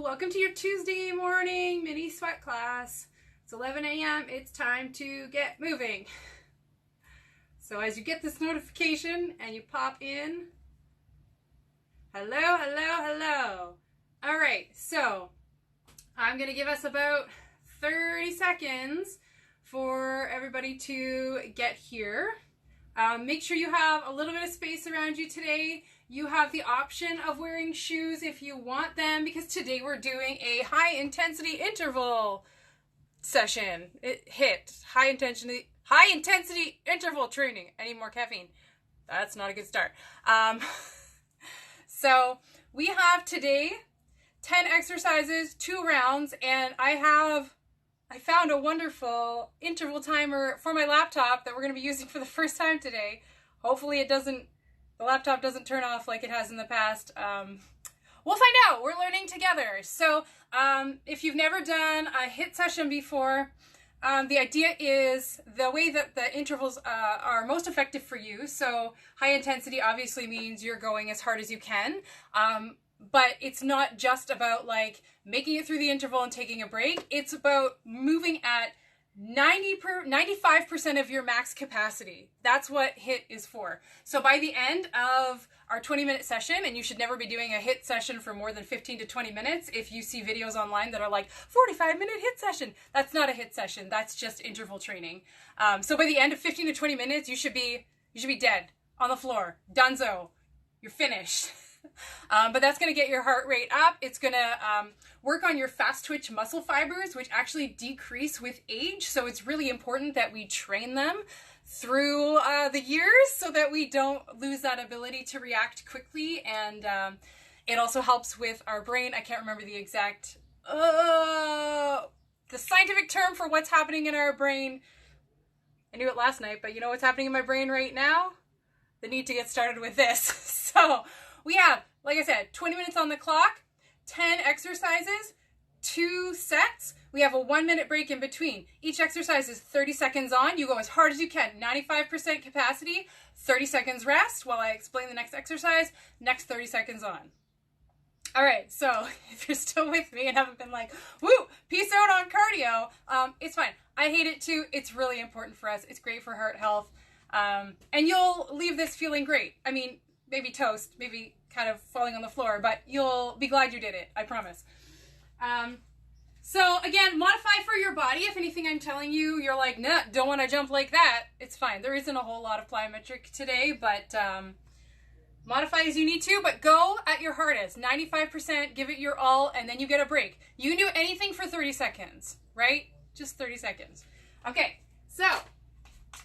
welcome to your Tuesday morning mini sweat class. It's 11 a.m. It's time to get moving. So as you get this notification and you pop in, hello. All right, so I'm going to give us about 30 seconds for everybody to get here. Make sure you have a little bit of space around you today. You have the option of wearing shoes if you want them, because today we're doing a high intensity interval session. HIIT, high intensity interval training. I need more caffeine. That's not a good start. So we have today 10 exercises, 2 rounds, and I found a wonderful interval timer for my laptop that we're going to be using for the first time today. Hopefully the laptop doesn't turn off like it has in the past. We'll find out. We're learning together. So if you've never done a HIIT session before, the idea is the way that the intervals are most effective for you. So high intensity obviously means you're going as hard as you can. But it's not just about like making it through the interval and taking a break. It's about moving at 95% of your max capacity. That's what HIIT is for. So by the end of our 20-minute session, and you should never be doing a HIIT session for more than 15 to 20 minutes. If you see videos online that are like 45-minute HIIT session, that's not a HIIT session. That's just interval training. So by the end of 15 to 20 minutes, you should be dead on the floor. Dunzo. You're finished. But that's going to get your heart rate up. It's going to work on your fast twitch muscle fibers, which actually decrease with age. So it's really important that we train them through the years so that we don't lose that ability to react quickly. And it also helps with our brain. I can't remember the exact, the scientific term for what's happening in our brain. I knew it last night, but you know what's happening in my brain right now? The need to get started with this. So we have, like I said, 20 minutes on the clock, 10 exercises, 2 sets. We have a 1-minute break in between. Each exercise is 30 seconds on. You go as hard as you can. 95% capacity, 30 seconds rest while I explain the next exercise, next 30 seconds on. All right, so if you're still with me and haven't been like, woo, peace out on cardio, it's fine. I hate it too. It's really important for us. It's great for heart health. And you'll leave this feeling great. I mean, maybe toast, maybe kind of falling on the floor, but you'll be glad you did it, I promise. So again, modify for your body. If anything I'm telling you, you're like, nah, don't want to jump like that, it's fine. There isn't a whole lot of plyometric today, but modify as you need to, but go at your hardest. 95%, give it your all, and then you get a break. You can do anything for 30 seconds, right? Just 30 seconds. Okay, so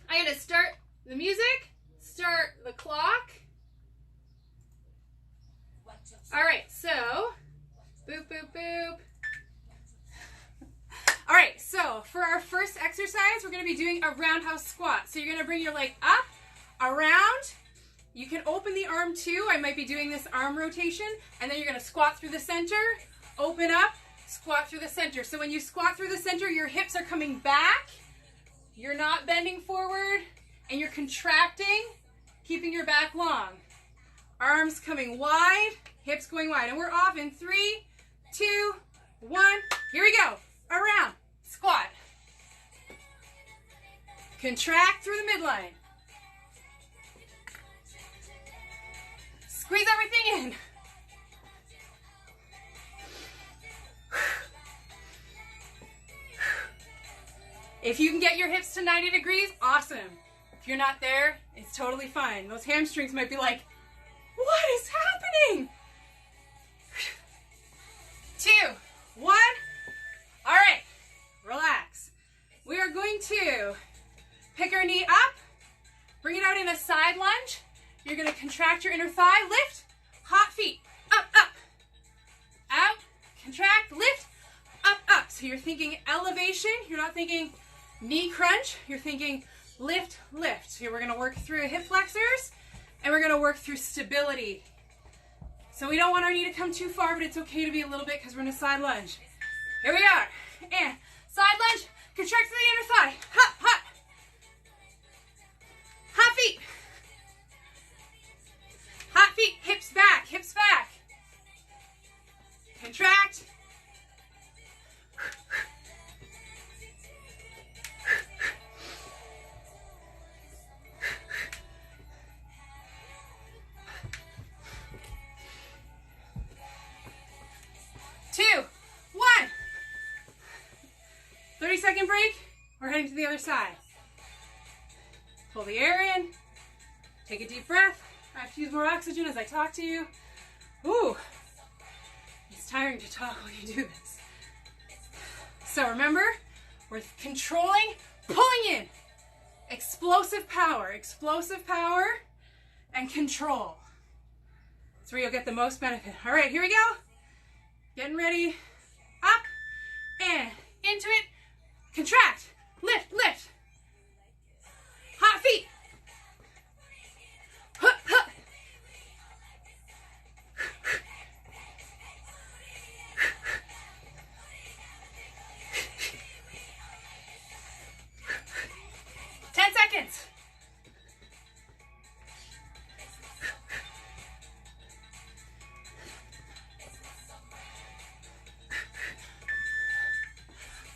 I'm going to start the music, start the clock. All right, so, boop, boop, boop. All right, so for our first exercise, we're going to be doing a roundhouse squat. So you're going to bring your leg up, around. You can open the arm too. I might be doing this arm rotation. And then you're going to squat through the center, open up, squat through the center. So when you squat through the center, your hips are coming back. You're not bending forward, and you're contracting, keeping your back long. Arms coming wide, hips going wide. And we're off in 3, 2, 1. Here we go. Around. Squat. Contract through the midline. Squeeze everything in. If you can get your hips to 90 degrees, awesome. If you're not there, it's totally fine. Those hamstrings might be like, what is happening? 2, 1. All right, relax. We are going to pick our knee up, bring it out in a side lunge. You're going to contract your inner thigh, lift, hot feet, up, up, out, contract, lift, up, up. So you're thinking elevation. You're not thinking knee crunch. You're thinking lift, lift. Here we're going to work through hip flexors. And we're going to work through stability. So we don't want our knee to come too far, but it's okay to be a little bit because we're in a side lunge. Here we are. And side lunge, contract through the inner thigh. Hop, hop. Hot feet. Hot feet, hips back, hips back. Contract, heading to the other side. Pull the air in. Take a deep breath. I have to use more oxygen as I talk to you. Ooh, it's tiring to talk when you do this. So remember, we're controlling, pulling in. Explosive power, and control. That's where you'll get the most benefit. All right, here we go. Getting ready. Up and into it. Contract. Lift, lift. Hot feet. Hup, hup. 10 seconds.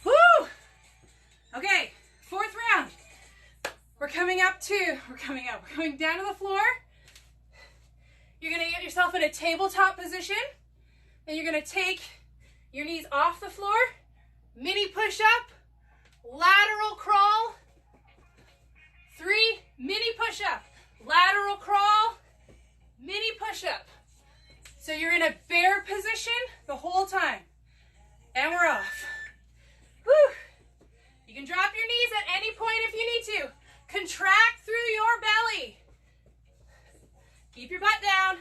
Woo! Okay, fourth round. We're coming down to the floor. You're gonna get yourself in a tabletop position. Then you're gonna take your knees off the floor. Mini push-up, lateral crawl. 3, mini push-up, lateral crawl, mini push-up. So you're in a bear position the whole time. And we're off. Whew. You can drop your knees at any point if you need to. Contract through your belly. Keep your butt down.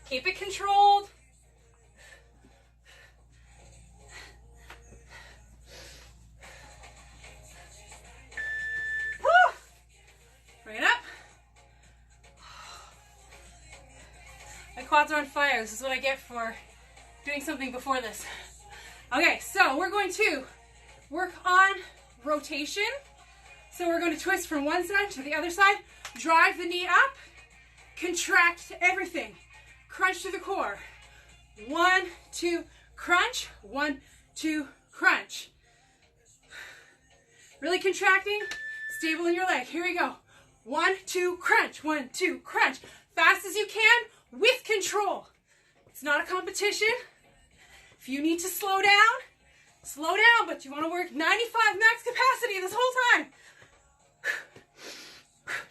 Keep it controlled. Woo! Bring it up. My quads are on fire. This is what I get for doing something before this. Okay, so we're going to work on rotation. So we're going to twist from one side to the other side. Drive the knee up. Contract everything. Crunch to the core. 1, 2, crunch. 1, 2, crunch. Really contracting, stable in your leg. Here we go. 1, 2, crunch. 1, 2, crunch. Fast as you can with control. It's not a competition. If you need to slow down, but you want to work 95 max capacity this whole time.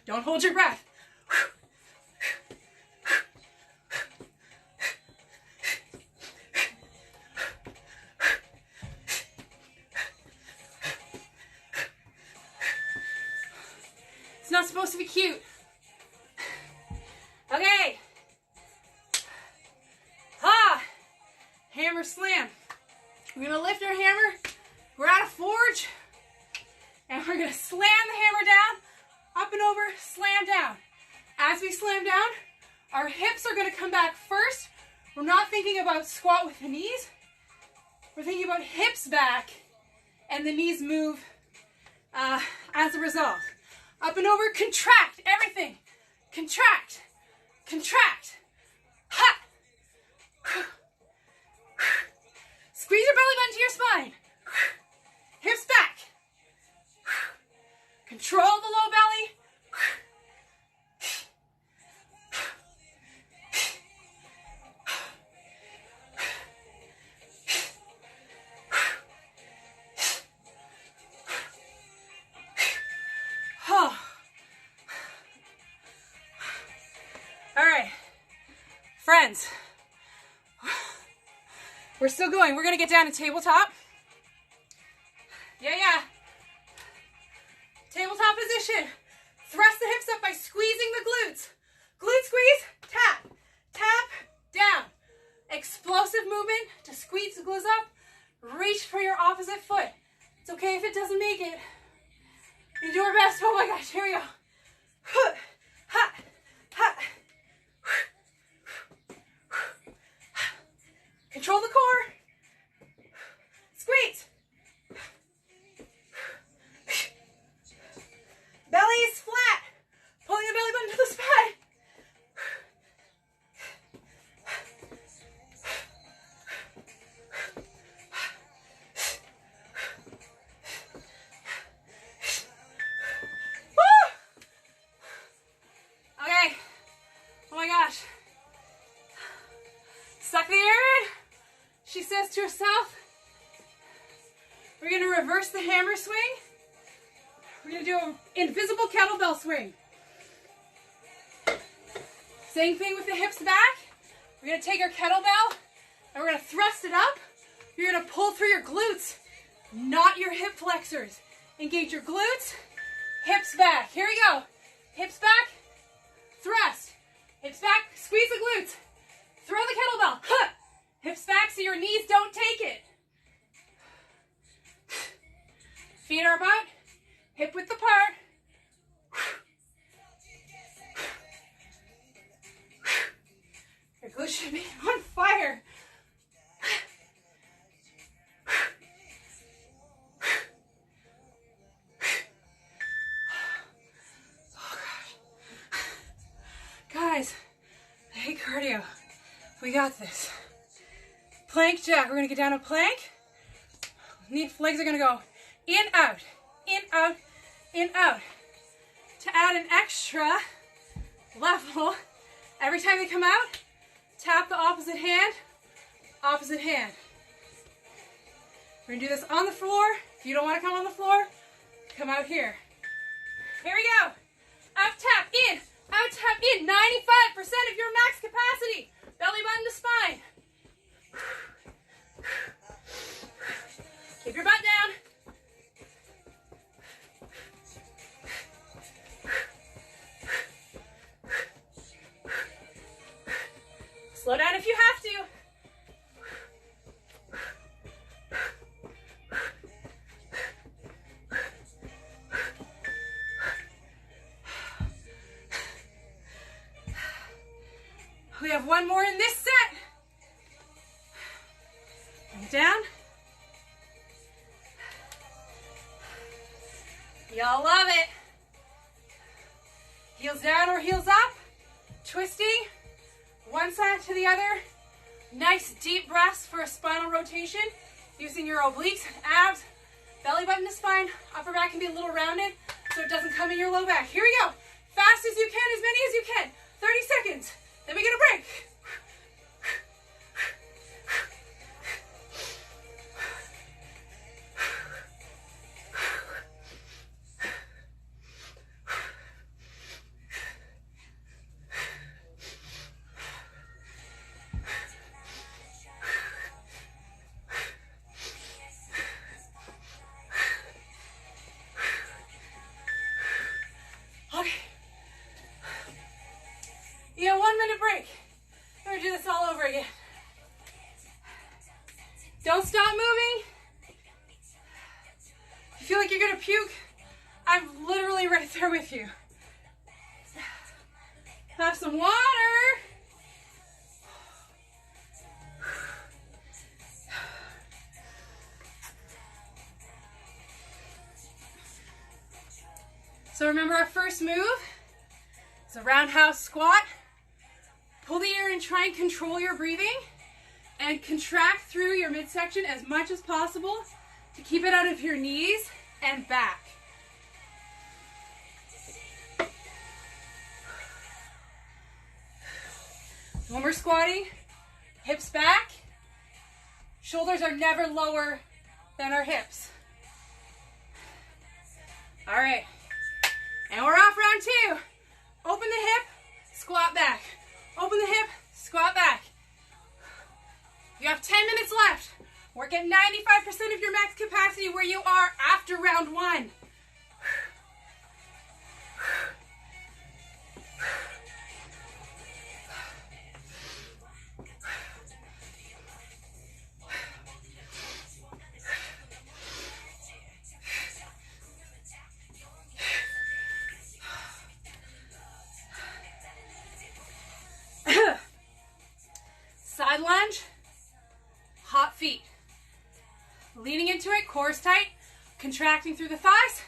Don't hold your breath. It's not supposed to be cute. Okay. Ha! Hammer slam. We're going to lift our hammer. We're at a forge. And we're going to slam the hammer down. Up and over, slam down. As we slam down, our hips are going to come back first. We're not thinking about squat with the knees. We're thinking about hips back. And the knees move as a result. Up and over, contract everything. Contract, contract. Ha! Squeeze your belly button to your spine. Hips back. Control the low belly. All right, friends, we're still going. We're going to get down to tabletop. Yeah. Tabletop position. Thrust the hips up by squeezing the glutes. Glute squeeze, tap, tap, down. Explosive movement to squeeze the glutes up. Reach for your opposite foot. It's okay if it doesn't make it. We do our best. Oh my gosh, here we go. Ha, ha, ha. Control the core. Squeeze. Belly is flat. Pulling the belly button to the spine. Woo! yourself. We're going to reverse the hammer swing. We're going to do an invisible kettlebell swing. Same thing with the hips back. We're going to take our kettlebell and we're going to thrust it up. You're going to pull through your glutes, not your hip flexors. Engage your glutes, hips back. Here we go. Hips back, thrust. Hips back, squeeze the glutes. Throw the kettlebell. Huh. Hips back so your knees don't take it. Feet are about hip width apart. Your glutes should be on fire. Guys, I hate cardio. We got this. Plank jack. We're going to get down a plank. Legs are going to go in, out, in, out, in, out. To add an extra level, every time they come out, tap the opposite hand, opposite hand. We're going to do this on the floor. If you don't want to come on the floor, come out here. Here we go. Up, tap, in, out, tap, in. 95% of your max capacity. Belly button to spine. Keep your butt down. Slow down if you have to. We have one more in this set. Bring it down. Y'all love it. Heels down or heels up. Twisting. One side to the other. Nice deep breaths for a spinal rotation. Using your obliques, abs, belly button to spine. Upper back can be a little rounded so it doesn't come in your low back. Here we go. Fast as you can, as many as you can. 30 seconds. Then we get a break. Yeah, 1 minute break. We're gonna do this all over again. Don't stop moving. If you feel like you're gonna puke, I'm literally right there with you. Have some water. So remember our first move is a roundhouse squat. Pull the air and try and control your breathing and contract through your midsection as much as possible to keep it out of your knees and back. When we're squatting, hips back, shoulders are never lower than our hips. All right, and we're off round two. Open the hip, squat back. Open the hip, squat back. You have 10 minutes left. Work at 95% of your max capacity where you are after round one. Side lunge, hot feet. Leaning into it, core's tight, contracting through the thighs.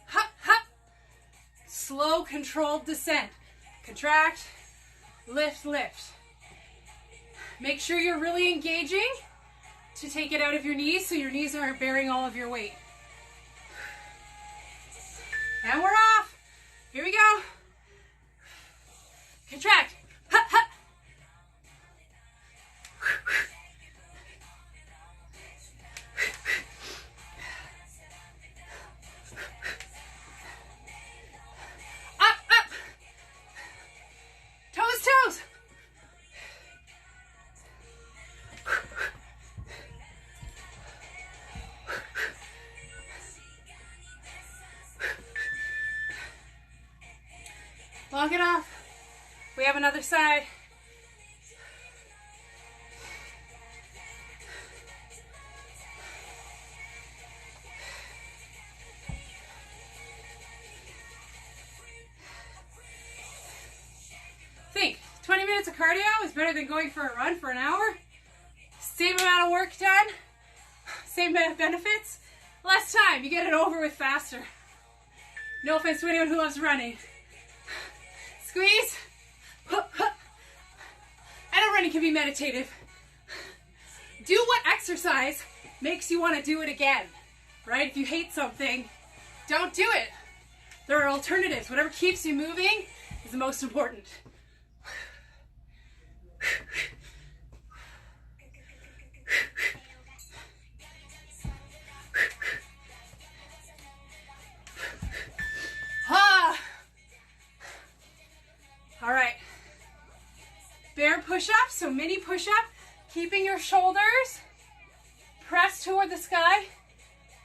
Hop, hop. Slow, controlled descent. Contract, lift, lift. Make sure you're really engaging to take it out of your knees so your knees aren't bearing all of your weight. And we're off. Here we go. Contract. Hop, hop. Walk it off. We have another side. Think, 20 minutes of cardio is better than going for a run for an hour. Same amount of work done, same benefits, less time. You get it over with faster. No offense to anyone who loves running. Squeeze. I know running can be meditative. Do what exercise makes you want to do it again, right? If you hate something, don't do it. There are alternatives. Whatever keeps you moving is the most important. All right. Bear push-up, so mini push-up, keeping your shoulders pressed toward the sky.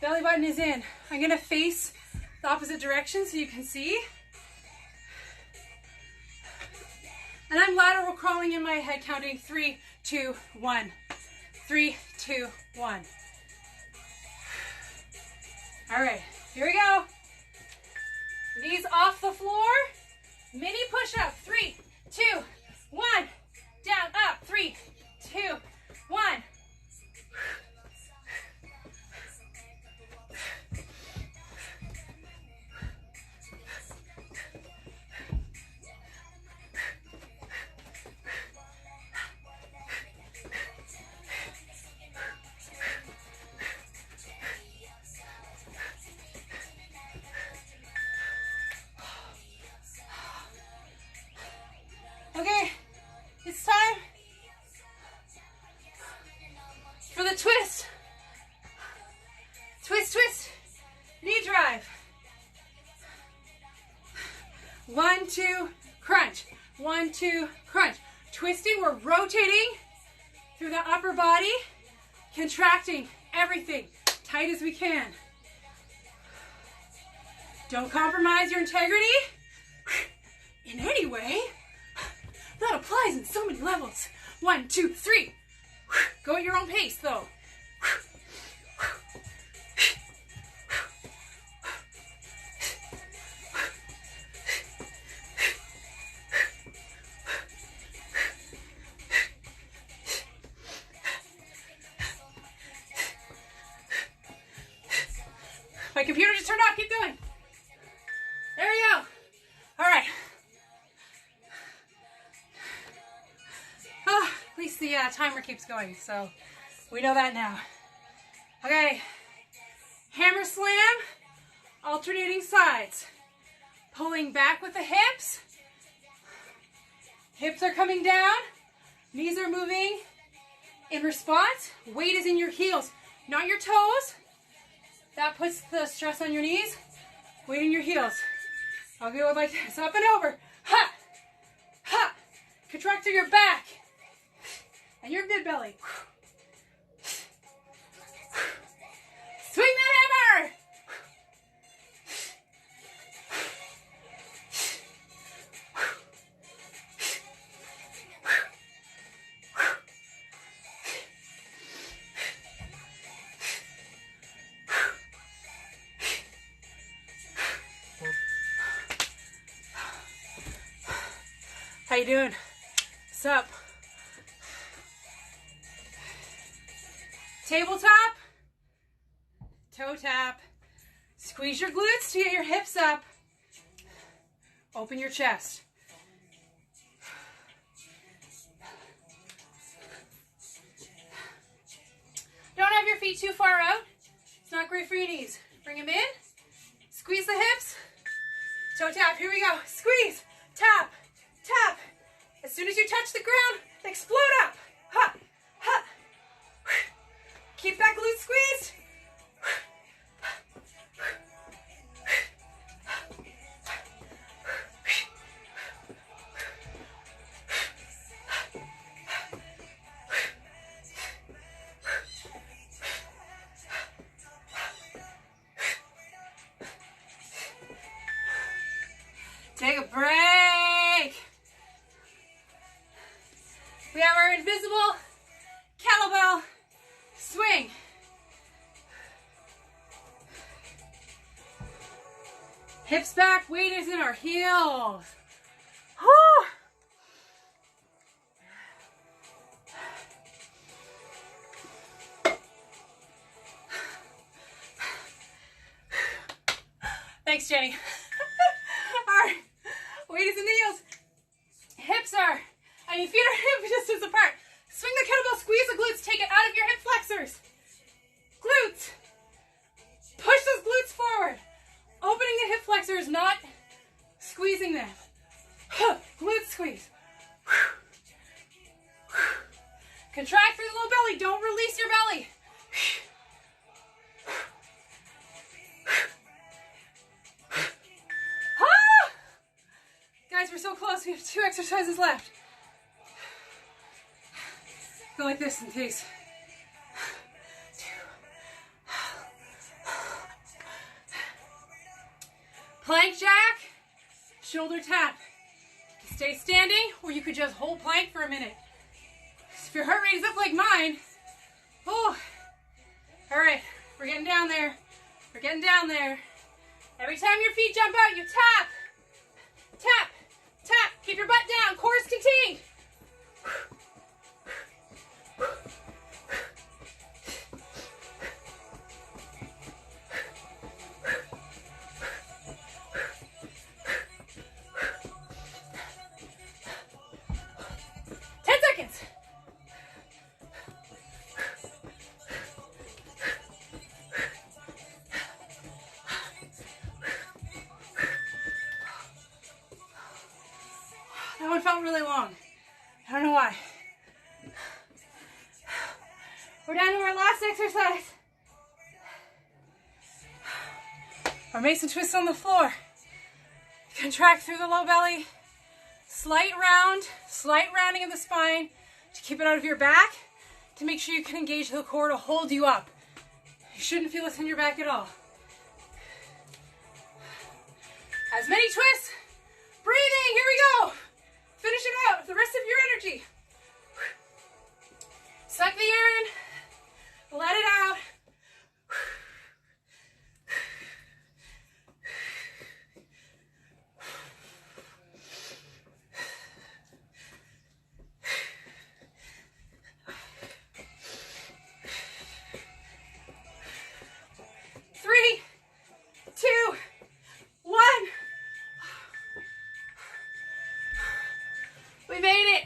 Belly button is in. I'm gonna face the opposite direction so you can see. And I'm lateral crawling in my head, counting 3, 2, 1. 3, 2, 1. All right, here we go. Knees off the floor. Mini push-up. 3, 2, 1. Down, up. 3, 2, 1. Okay, it's time for the twist. Twist, twist, knee drive. 1, 2, crunch. 1, 2, crunch. Twisting, we're rotating through the upper body, contracting everything tight as we can. Don't compromise your integrity in any way. That applies in so many levels. 1, 2, 3. Go at your own pace, though. My computer just turned off. Keep going. There you go. All right. At least the timer keeps going, so we know that now. Okay, hammer slam, alternating sides. Pulling back with the hips. Hips are coming down. Knees are moving in response. Weight is in your heels, not your toes. That puts the stress on your knees. Weight in your heels. I'll go like this, up and over. Ha! Ha! Contract through your back and your mid belly. Swing that hammer! How you doing? What's up? Tabletop, toe tap. Squeeze your glutes to get your hips up. Open your chest. Don't have your feet too far out. It's not great for your knees. Bring them in. Squeeze the hips. Toe tap. Here we go. Squeeze. Tap. Tap. As soon as you touch the ground, explode up. Ha. Ha. Keep that glute squeezed. Take a breath. Hips back, weight is in our heels. Whew. Thanks, Jenny. All right, weight is in the heels. Hips are, and your feet are hip distance apart. Swing the kettlebell, squeeze the glutes, take it out of your hip flexors. Glutes. Push those glutes forward. Opening the hip flexors, not squeezing them. Glute squeeze. Contract through the low belly. Don't release your belly. Guys, we're so close. We have 2 exercises left. Go like this in case. 2. Plank jack, shoulder tap. Stay standing, or you could just hold plank for a minute. If your heart rate is up like mine, oh, all right, we're getting down there. We're getting down there. Every time your feet jump out, you tap, tap, tap. Keep your butt down. Core is contained. That one felt really long. I don't know why. We're down to our last exercise. Our Mason twists on the floor. Contract through the low belly. Slight rounding of the spine to keep it out of your back, to make sure you can engage the core to hold you up. You shouldn't feel this in your back at all. As many twists. Breathing, here we go. Finish it out with the rest of your energy. Suck the air in, let it out. Three, 2, 1. We made it.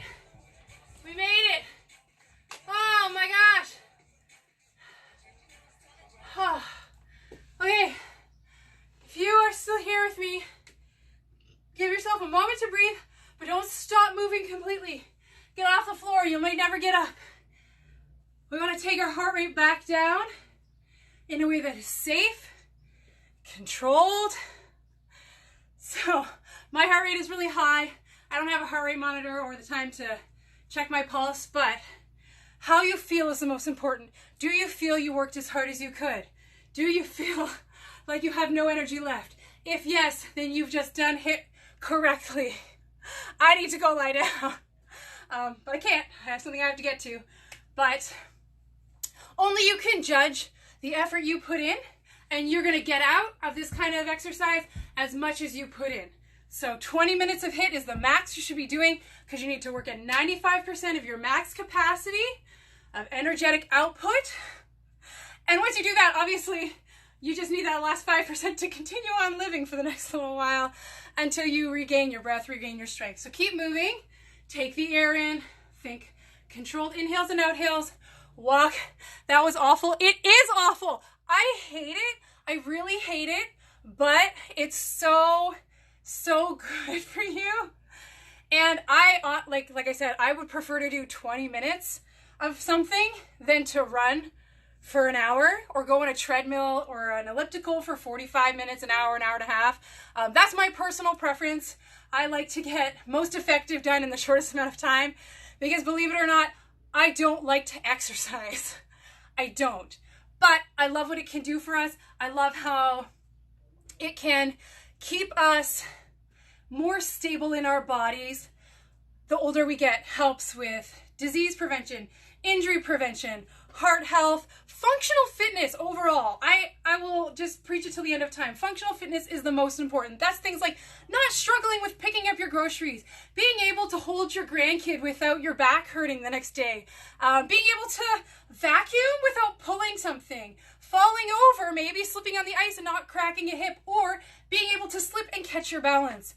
We made it. Oh my gosh. Oh. Okay. If you are still here with me, give yourself a moment to breathe, but don't stop moving completely. Get off the floor. You might never get up. We want to take our heart rate back down in a way that is safe, controlled. So my heart rate is really high. I don't have a heart rate monitor or the time to check my pulse, but how you feel is the most important. Do you feel you worked as hard as you could? Do you feel like you have no energy left? If yes, then you've just done HIIT correctly. I need to go lie down, but I can't. I have something I have to get to. But only you can judge the effort you put in, and you're gonna get out of this kind of exercise as much as you put in. So 20 minutes of HIIT is the max you should be doing, because you need to work at 95% of your max capacity of energetic output. And once you do that, obviously, you just need that last 5% to continue on living for the next little while until you regain your breath, regain your strength. So keep moving, take the air in, think controlled inhales and outhales, walk. That was awful. It is awful. I hate it. I really hate it, but it's so good for you. And I, like I said, I would prefer to do 20 minutes of something than to run for an hour or go on a treadmill or an elliptical for 45 minutes, an hour and a half. That's my personal preference. I like to get most effective done in the shortest amount of time, because believe it or not, I don't like to exercise. I don't. But I love what it can do for us. I love how it can keep us more stable in our bodies. The older we get, helps with disease prevention, injury prevention, heart health, functional fitness overall. I I will just preach it till the end of time. Functional fitness is the most important. That's things like not struggling with picking up your groceries, being able to hold your grandkid without your back hurting the next day, being able to vacuum without pulling something, falling over, maybe slipping on the ice and not cracking a hip, or being able to slip and catch your balance.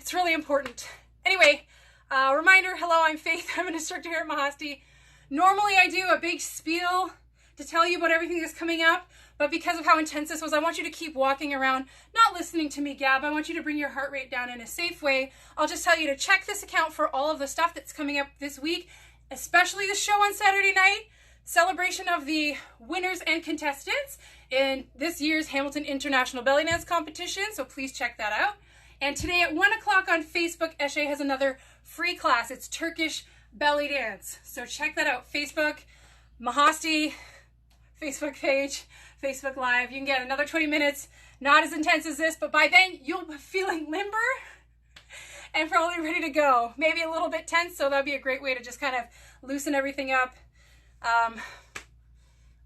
It's really important. Anyway, reminder, hello, I'm Faith. I'm an instructor here at Mahasti. Normally I do a big spiel to tell you about everything that's coming up, but because of how intense this was, I want you to keep walking around, not listening to me gab. I want you to bring your heart rate down in a safe way. I'll just tell you to check this account for all of the stuff that's coming up this week, especially the show on Saturday night, celebration of the winners and contestants in this year's Hamilton International Bellydance competition, so please check that out. And today at 1 o'clock on Facebook, Eshe has another free class. It's Turkish belly dance. So check that out. Facebook, Mahasti, Facebook page, Facebook Live. You can get another 20 minutes, not as intense as this, but by then you'll be feeling limber and probably ready to go. Maybe a little bit tense, so that'd be a great way to just kind of loosen everything up and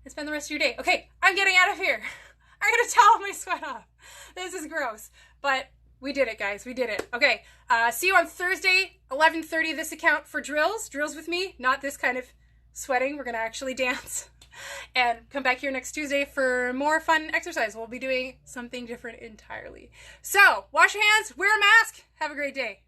spend the rest of your day. Okay, I'm getting out of here. I'm gonna towel my sweat off. This is gross, but we did it, guys. We did it. Okay, see you on Thursday, 11:30, this account for drills with me, not this kind of sweating. We're gonna actually dance. And come back here next Tuesday for more fun exercise. We'll be doing something different entirely. So, wash your hands, wear a mask, have a great day.